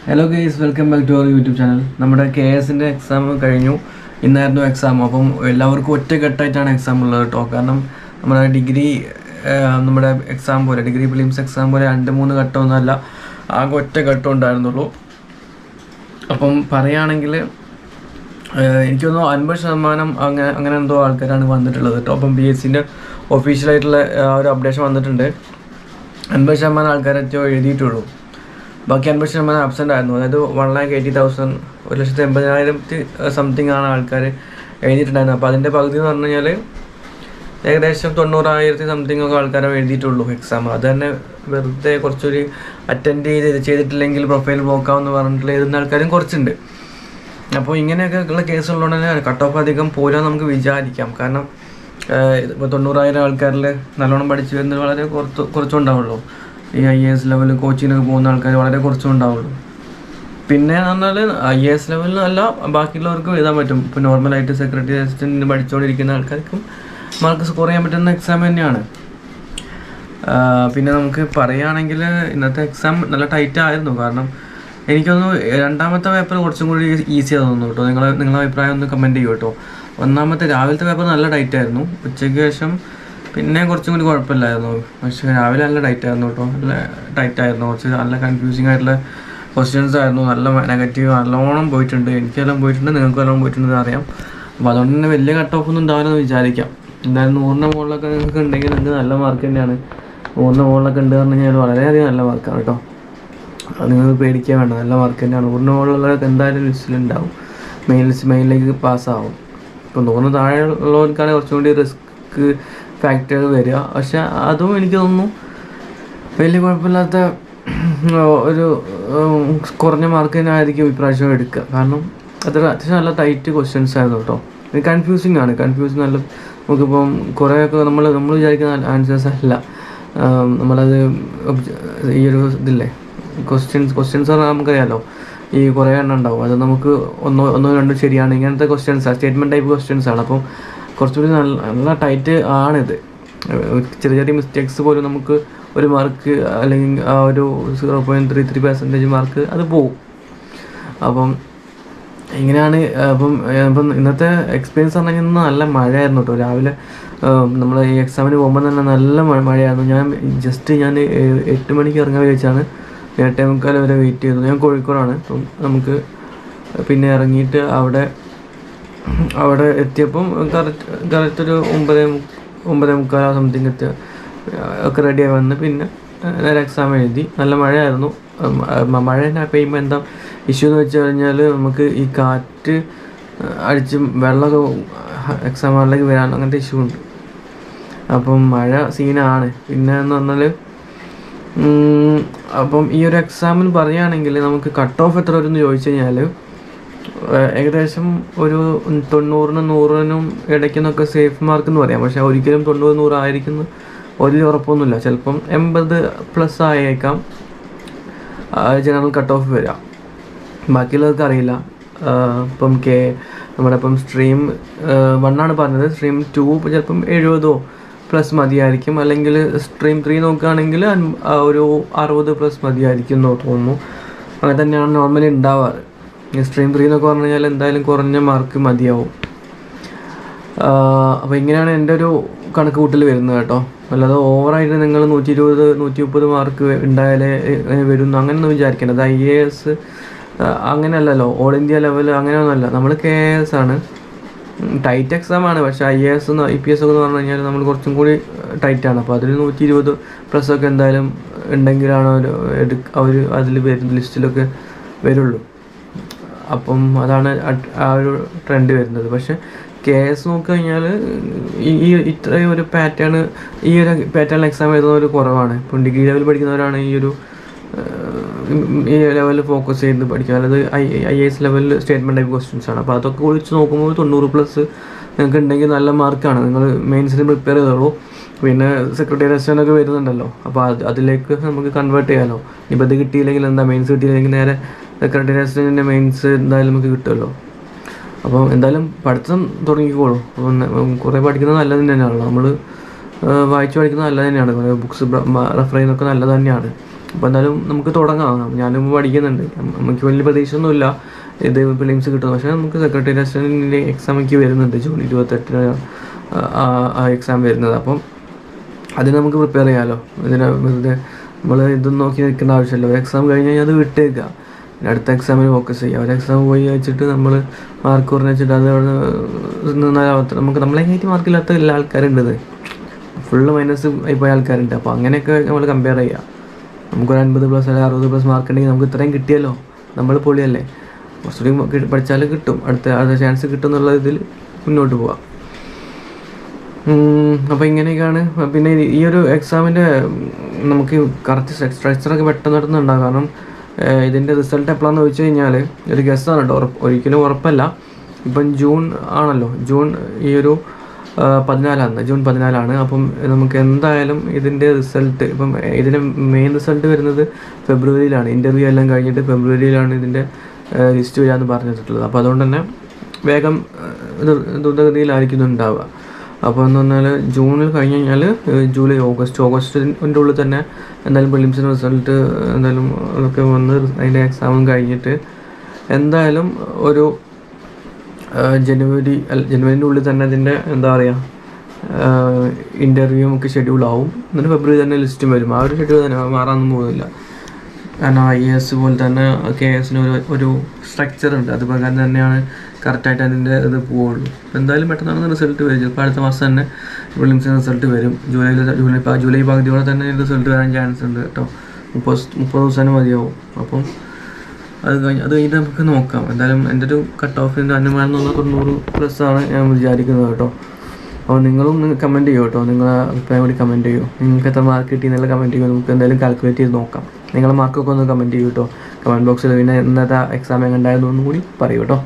Hello guys, welcome back to our YouTube channel. നമ്മുടെ KSൻ്റെ exam കഴിഞ്ഞു. ഇന്നായിരുന്നു എക്സാം. അപ്പം എല്ലാവർക്കും ഒറ്റക്കെട്ടായിട്ടാണ് എക്സാം ഉള്ളത് കേട്ടോ. കാരണം നമ്മുടെ നമ്മുടെ എക്സാം പോലെ ഡിഗ്രി പ്രിലിംസ് എക്സാം പോലെ 2-3 ഘട്ടമൊന്നുമല്ല, ആകെ ഒറ്റ ഘട്ടം ഉണ്ടായിരുന്നുള്ളൂ. അപ്പം പറയുകയാണെങ്കിൽ എനിക്ക് തോന്നുന്നു 50% അങ്ങനെ എന്തോ ആൾക്കാരാണ് വന്നിട്ടുള്ളത് കേട്ടോ. അപ്പം PSCൻ്റെ ഒഫീഷ്യലായിട്ടുള്ള ഒരു അപ്ഡേഷൻ വന്നിട്ടുണ്ട്. 50% ആൾക്കാരൊക്കെ എഴുതിയിട്ടുള്ളൂ. ബാക്കി 50% ആബ്സെൻ്റ് ആയിരുന്നു. അതായത് 1,80,000 1,80,000 സംതിങ് ആണ് ആൾക്കാർ എഴുതിയിട്ടുണ്ടായിരുന്നത്. അപ്പോൾ അതിൻ്റെ പകുതി എന്ന് പറഞ്ഞു കഴിഞ്ഞാൽ ഏകദേശം 90,000 സംതിങ് ഒക്കെ ആൾക്കാരെ എഴുതിയിട്ടുള്ളൂ എക്സാം. അത് തന്നെ വെറുതെ കുറച്ചൊരു അറ്റൻഡ് ചെയ്തിട്ടില്ലെങ്കിൽ പ്രൊഫൈൽ ബ്ലോക്കാവെന്ന് പറഞ്ഞിട്ടുള്ള എഴുതുന്ന ആൾക്കാരും കുറച്ചുണ്ട്. അപ്പോൾ ഇങ്ങനെയൊക്കെ ഉള്ള കേസുള്ളതുകൊണ്ട് തന്നെ കട്ട് ഓഫ് അധികം പോരാൻ നമുക്ക് വിചാരിക്കാം. കാരണം ഇപ്പോൾ 90,000 ആൾക്കാരിൽ നല്ലോണം പഠിച്ചു വരുന്നത് വളരെ കുറച്ചുണ്ടാവുള്ളൂ. ഈ IAS ലെവൽ കോച്ചിങ്ങിനൊക്കെ പോകുന്ന ആൾക്കാർ വളരെ കുറച്ചും ഉണ്ടാവുള്ളൂ. പിന്നെ എന്ന് പറഞ്ഞാൽ IAS ലെവലിലല്ല ബാക്കിയുള്ളവർക്കും എഴുതാൻ പറ്റും. ഇപ്പോൾ നോർമലായിട്ട് സെക്രട്ടറി അസിസ്റ്റൻറ്റിന് പഠിച്ചുകൊണ്ടിരിക്കുന്ന ആൾക്കാർക്കും മാർക്ക് സ്കോർ ചെയ്യാൻ പറ്റുന്ന എക്സാം തന്നെയാണ്. പിന്നെ നമുക്ക് പറയുകയാണെങ്കിൽ ഇന്നത്തെ എക്സാം നല്ല ടൈറ്റ് ആയിരുന്നു. കാരണം എനിക്കൊന്ന് രണ്ടാമത്തെ പേപ്പർ കുറച്ചും കൂടി ഈസിയാണെന്ന് തോന്നുന്നു കേട്ടോ. നിങ്ങളെ അഭിപ്രായം ഒന്ന് കമൻറ്റ് ചെയ്യൂ കേട്ടോ. രാവിലത്തെ പേപ്പർ നല്ല ടൈറ്റ് ആയിരുന്നു. ഉച്ചയ്ക്ക് ശേഷം പിന്നെ കുറച്ചും കൂടി കുഴപ്പമില്ലായിരുന്നു. പക്ഷേ രാവിലെ നല്ല ടൈറ്റ് ആയിരുന്നു കേട്ടോ. നല്ല ടൈറ്റ് ആയിരുന്നു. കുറച്ച് നല്ല കൺഫ്യൂസിങ് ആയിട്ടുള്ള ക്വസ്റ്റ്യൻസ് ആയിരുന്നു. നല്ല നെഗറ്റീവ് നല്ലോണം പോയിട്ടുണ്ട്. എനിക്കെല്ലാം പോയിട്ടുണ്ട്, നിങ്ങൾക്കും എല്ലാം പോയിട്ടുണ്ടെന്ന് അറിയാം. അപ്പോൾ അതുകൊണ്ട് തന്നെ വലിയ കട്ട് ഓഫ് ഒന്നും ഉണ്ടാവില്ലെന്ന് വിചാരിക്കാം. എന്തായാലും 100ന്റെ മുകളിലൊക്കെ നിങ്ങൾക്ക് ഉണ്ടെങ്കിൽ നിങ്ങൾക്ക് നല്ല മാർക്ക് തന്നെയാണ്. 100ന്റെ മുകളിലൊക്കെ ഉണ്ട് പറഞ്ഞു കഴിഞ്ഞാൽ വളരെയധികം നല്ല മാർക്കാണ് കേട്ടോ. അത് നിങ്ങൾക്ക് പേടിക്കാൻ വേണ്ട, നല്ല മാർക്ക് തന്നെയാണ്. 100ന്റെ മുകളിലുള്ളവർക്ക് എന്തായാലും ലിസ്റ്റിലുണ്ടാവും, മെയിനിലേക്ക് പാസ്സാവും. ഇപ്പോൾ 100 താഴെ ഉള്ളവർക്കാണ് കുറച്ചും കൂടി റിസ്ക് ഫാക്ടർ വരിക. പക്ഷെ അതും എനിക്ക് തോന്നുന്നു വലിയ കുഴപ്പമില്ലാത്ത ഒരു കുറഞ്ഞ മാർക്ക് തന്നെ ആയിരിക്കും ഇപ്രാവശ്യം എടുക്കുക. കാരണം അത്യാവശ്യം നല്ല ടൈറ്റ് ക്വസ്റ്റ്യൻസ് ആയിരുന്നു കേട്ടോ. കൺഫ്യൂസിങ് ആണ്. നല്ല നമുക്കിപ്പം കുറേയൊക്കെ നമ്മൾ വിചാരിക്കുന്ന ആൻസേഴ്സ് അല്ല. നമ്മളത് ഈ ഒരു ഇതില്ലേ ക്വസ്റ്റ്യൻസ് പറഞ്ഞാൽ നമുക്കറിയാമല്ലോ, ഈ കുറേ എണ്ണം ഉണ്ടാവും. അത് നമുക്ക് ഒന്നോ രണ്ടോ ശരിയാണ്. ഇങ്ങനത്തെ ക്വസ്റ്റ്യൻസാണ്, സ്റ്റേറ്റ്മെൻറ്റ് ടൈപ്പ് ക്വസ്റ്റ്യൻസ് ആണ്. അപ്പം കുറച്ചുകൂടി നല്ല ടൈറ്റ് ആണിത്. ചെറിയ മിസ്റ്റേക്സ് പോലും നമുക്ക് ഒരു മാർക്ക് അല്ലെങ്കിൽ ആ ഒരു 0.33% മാർക്ക് അത് പോവും. അപ്പം ഇങ്ങനെയാണ്. അപ്പം ഇന്നത്തെ എക്സ്പീരിയൻസ് പറഞ്ഞു കഴിഞ്ഞാൽ നല്ല മഴയായിരുന്നു കേട്ടോ. രാവിലെ നമ്മൾ ഈ എക്സാമിന് പോകുമ്പോൾ തന്നെ നല്ല മഴയായിരുന്നു. ഞാൻ 8 മണിക്ക് ഇറങ്ങാൻ വിചാരിച്ചാണ് 8:45 വരെ വെയിറ്റ് ചെയ്തു. ഞാൻ കോഴിക്കോടാണ്. അപ്പം നമുക്ക് പിന്നെ ഇറങ്ങിയിട്ട് അവിടെ എത്തിയപ്പം കറക്റ്റ് ഒരു 9:45 സംതിങ് ഒക്കെ റെഡിയായി വന്ന് പിന്നെ നേരെ എക്സാം എഴുതി. നല്ല മഴയായിരുന്നു. മഴ പെയ്യുമ്പോൾ എന്താ ഇഷ്യൂ എന്ന് വെച്ച് കഴിഞ്ഞാൽ നമുക്ക് ഈ കാറ്റ് അടിച്ച് വെള്ളമൊക്കെ എക്സാം ഹാളിലേക്ക് വരാൻ അങ്ങനത്തെ ഇഷ്യൂ ഉണ്ട്. അപ്പം മഴ സീനാണ്. പിന്നെ എന്ന് പറഞ്ഞാൽ അപ്പം ഈ ഒരു എക്സാമിന് പറയുകയാണെങ്കിൽ നമുക്ക് കട്ട് ഓഫ് എത്ര വരുമെന്ന് ചോദിച്ചു കഴിഞ്ഞാൽ ഏകദേശം ഒരു 90-നും 100-നും ഇടയ്ക്കെന്നൊക്കെ സേഫ് മാർക്ക് എന്ന് പറയാം. പക്ഷേ ഒരിക്കലും 90-100 ആയിരിക്കുന്ന ഒരു ഉറപ്പൊന്നുമില്ല. ചിലപ്പം 80+ ആയേക്കാം ജനറൽ കട്ട് ഓഫ് വരാം. ബാക്കിയുള്ളവർക്ക് അറിയില്ല. നമ്മുടെ സ്ട്രീം 1 ആണ് പറഞ്ഞത്. സ്ട്രീം 2 ചിലപ്പം 70+ മതിയായിരിക്കും. അല്ലെങ്കിൽ സ്ട്രീം 3 നോക്കുകയാണെങ്കിൽ ഒരു 60+ മതിയായിരിക്കും എന്ന് തോന്നുന്നു. അങ്ങനെ തന്നെയാണ് നോർമലി ഉണ്ടാവാറ്. സ്ട്രീം 3 എന്നൊക്കെ പറഞ്ഞു കഴിഞ്ഞാൽ എന്തായാലും കുറഞ്ഞ മാർക്ക് മതിയാവും. അപ്പോൾ ഇങ്ങനെയാണ് എൻ്റെ ഒരു കണക്ക് കൂട്ടൽ വരുന്നത് കേട്ടോ. അല്ലാതെ ഓവറായിട്ട് നിങ്ങൾ 120-130 മാർക്ക് ഉണ്ടായാലേ വരുന്നു അങ്ങനെയൊന്നും വിചാരിക്കേണ്ടത്. IAS അങ്ങനെയല്ലല്ലോ, ഓൾ ഇന്ത്യ ലെവൽ അങ്ങനെയൊന്നുമല്ല. നമ്മൾ KS ആണ്. ടൈറ്റ് എക്സാമാണ്. പക്ഷേ IAS IPS ഒക്കെ എന്ന് പറഞ്ഞു കഴിഞ്ഞാൽ നമ്മൾ കുറച്ചും കൂടി ടൈറ്റാണ്. അപ്പോൾ അതിൽ 120+ ഒക്കെ എന്തായാലും ഉണ്ടെങ്കിലാണ് അവർ അതിൽ ലിസ്റ്റിലൊക്കെ വരുള്ളൂ. അപ്പം അതാണ് ആ ഒരു ട്രെൻഡ് വരുന്നത്. പക്ഷേ KS നോക്കിക്കഴിഞ്ഞാൽ ഇത്രയും ഒരു പാറ്റേൺ എക്സാം എഴുതുന്നവർ കുറവാണ്. ഇപ്പം ഡിഗ്രി ലെവൽ പഠിക്കുന്നവരാണ് ഈ ലെവലിൽ ഫോക്കസ് ചെയ്ത് പഠിക്കുക. അതായത് IAS ലെവലിൽ സ്റ്റേറ്റ്മെൻറ്റ് ടൈപ്പ് ക്വസ്റ്റ്യൻസ് ആണ്. അപ്പോൾ അതൊക്കെ വിളിച്ച് നോക്കുമ്പോൾ 90+ നിങ്ങൾക്ക് ഉണ്ടെങ്കിൽ നല്ല മാർക്കാണ്. നിങ്ങൾ മെയിൻസിന് പ്രിപ്പയർ ചെയ്തോളൂ. പിന്നെ സെക്രട്ടറി അസിസ്റ്റൻ്റൊക്കെ വരുന്നുണ്ടല്ലോ, അപ്പോൾ അതിലേക്ക് നമുക്ക് കൺവേർട്ട് ചെയ്യാമല്ലോ. ഇപ്പോൾ ഇത് കിട്ടിയില്ലെങ്കിൽ മെയിൻസ് കിട്ടിയില്ലെങ്കിൽ നേരെ സെക്രട്ടറി അസിസ്റ്റൻറ്റിൻ്റെ മെയിൻസ് എന്തായാലും നമുക്ക് കിട്ടുമല്ലോ. അപ്പോൾ എന്തായാലും പഠിത്തം തുടങ്ങിക്കോളൂ. കുറേ പഠിക്കുന്നത് നല്ലത് തന്നെയാണല്ലോ. നമ്മൾ വായിച്ച് പഠിക്കുന്നത് നല്ലത് തന്നെയാണ്. കുറേ ബുക്സ് റെഫർ ചെയ്യുന്നതൊക്കെ നല്ലത് തന്നെയാണ്. അപ്പോൾ എന്തായാലും നമുക്ക് തുടങ്ങാം. ഞാനും പഠിക്കുന്നുണ്ട്, നമുക്ക് വലിയ പ്രതീക്ഷയൊന്നുമില്ല ഇത് ഫിലിംസ് കിട്ടുന്നത്. പക്ഷേ നമുക്ക് സെക്രട്ടറി അസിസ്റ്റൻറ്റിൻ്റെ എക്സാം എനിക്ക് വരുന്നുണ്ട് ജൂൺ 28 ആ എക്സാം വരുന്നത്. അപ്പം അതിന് നമുക്ക് പ്രിപ്പയർ ചെയ്യാമല്ലോ. ഇതിന് വെറുതെ നമ്മൾ ഇതൊന്നും നോക്കി നിൽക്കേണ്ട ആവശ്യമില്ല. ഒരു എക്സാം കഴിഞ്ഞ് കഴിഞ്ഞാൽ അത് വിട്ടേക്കുക, അടുത്ത എക്സാമിന് ഫോക്കസ് ചെയ്യുക. ഒരു എക്സാം പോയി വെച്ചിട്ട് നമ്മൾ മാർക്ക് കുറഞ്ഞ് വെച്ചിട്ട് അത് അവിടെ നിന്നാൽ നമുക്ക് നമ്മളെങ്ങായിട്ട് മാർക്കില്ലാത്ത എല്ലാ ആൾക്കാരുണ്ട്, ഫുള്ള് മൈനസ് പോയ ആൾക്കാരുണ്ട്. അപ്പോൾ അങ്ങനെയൊക്കെ നമ്മൾ കമ്പയർ ചെയ്യുക. നമുക്കൊരു 50+ അല്ലെങ്കിൽ 60+ മാർക്ക് ഉണ്ടെങ്കിൽ നമുക്ക് ഇത്രയും കിട്ടിയല്ലോ, നമ്മൾ പൊളിയല്ലേ, കുറച്ചുകൂടി പഠിച്ചാൽ കിട്ടും, അടുത്ത ചാൻസ് കിട്ടും എന്നുള്ള ഇതിൽ മുന്നോട്ട് പോവാം. അപ്പോൾ ഇങ്ങനെയൊക്കെയാണ്. പിന്നെ ഈ ഒരു എക്സാമിൻ്റെ നമുക്ക് കറക്റ്റ് സ്ട്രക്ചറൊക്കെ പെട്ടെന്ന് നടന്നുണ്ടാകും. കാരണം ഇതിൻ്റെ റിസൾട്ട് എപ്പോഴാണെന്ന് ചോദിച്ചു കഴിഞ്ഞാൽ ഒരു ഗസ്സാണ് കേട്ടോ, ഒരിക്കലും ഉറപ്പല്ല. ഇപ്പം ജൂൺ ആണല്ലോ, ജൂൺ ഈ ഒരു 14 ജൂൺ 14. അപ്പം നമുക്ക് എന്തായാലും ഇതിൻ്റെ റിസൾട്ട് ഇപ്പം ഇതിൻ്റെ മെയിൻ റിസൾട്ട് വരുന്നത് ഫെബ്രുവരിയിലാണ്. ഇൻ്റർവ്യൂ എല്ലാം കഴിഞ്ഞിട്ട് ഫെബ്രുവരിയിലാണ് ഇതിൻ്റെ ലിസ്റ്റ് വരികയെന്ന് പറഞ്ഞിട്ടുള്ളത്. അപ്പോൾ അതുകൊണ്ട് തന്നെ വേഗം ദ്രുതഗതിയിലായിരിക്കുന്നുണ്ടാവുക. അപ്പോൾ എന്ന് പറഞ്ഞാൽ ജൂണിൽ കഴിഞ്ഞ് കഴിഞ്ഞാൽ ജൂലൈ ഓഗസ്റ്റിൻ്റെ ഉള്ളിൽ തന്നെ എന്തായാലും പ്രിലിംസിൻ്റെ റിസൾട്ട് എന്തായാലും അതൊക്കെ വന്ന് അതിൻ്റെ എക്സാമും കഴിഞ്ഞിട്ട് എന്തായാലും ഒരു ജനുവരിൻ്റെ ഉള്ളിൽ തന്നെ അതിൻ്റെ എന്താ പറയുക ഇൻ്റർവ്യൂ ഒക്കെ ഷെഡ്യൂളാവും. എന്നിട്ട് ഫെബ്രുവരി തന്നെ ലിസ്റ്റും വരും. ആ ഒരു ഷെഡ്യൂൾ തന്നെ മാറാനൊന്നും പോകുന്നില്ല. കാരണം IAS പോലെ തന്നെ KS ഒരു സ്ട്രക്ചർ ഉണ്ട്, അത് പ്രകാരം തന്നെയാണ് കറക്റ്റായിട്ട് അതിൻ്റെ ഇത് പോവുള്ളൂ. എന്തായാലും പെട്ടെന്ന് റിസൾട്ട് വരും. ചിലപ്പോൾ അടുത്ത മാസം തന്നെ പ്രിലിംസിൻ്റെ റിസൾട്ട് വരും. ജൂലൈ പകുതിയോടെ തന്നെ റിസൾട്ട് വരാൻ ചാൻസ് ഉണ്ട് കേട്ടോ. 30 ദിവസം മതിയാവും. അപ്പം അത് കഴിഞ്ഞിട്ട് നമുക്ക് നോക്കാം. എന്തായാലും എൻ്റെ ഒരു കട്ട് ഓഫിൻ്റെ 90+ ഞാൻ വിചാരിക്കുന്നത് കേട്ടോ. അപ്പോൾ നിങ്ങളും കമൻറ്റ് ചെയ്യും കേട്ടോ, നിങ്ങളെ അഭിപ്രായം കൂടി കമൻറ്റ് ചെയ്യും. നിങ്ങൾക്ക് എത്ര മാർക്ക് കിട്ടി എന്നുള്ള കമൻറ്റ് ചെയ്യും. നമുക്ക് എന്തായാലും കാൽക്കുലേറ്റ് ചെയ്ത് നോക്കാം. നിങ്ങളെ മാർക്കൊക്കെ ഒന്ന് കമൻറ്റ് ചെയ്യും കേട്ടോ കമൻറ്റ് ബോക്സിൽ. പിന്നെ ഇന്നത്തെ എക്സാം എങ്ങനെ ഉണ്ടായിരുന്നു എന്നും കൂടി പറയൂ കേട്ടോ.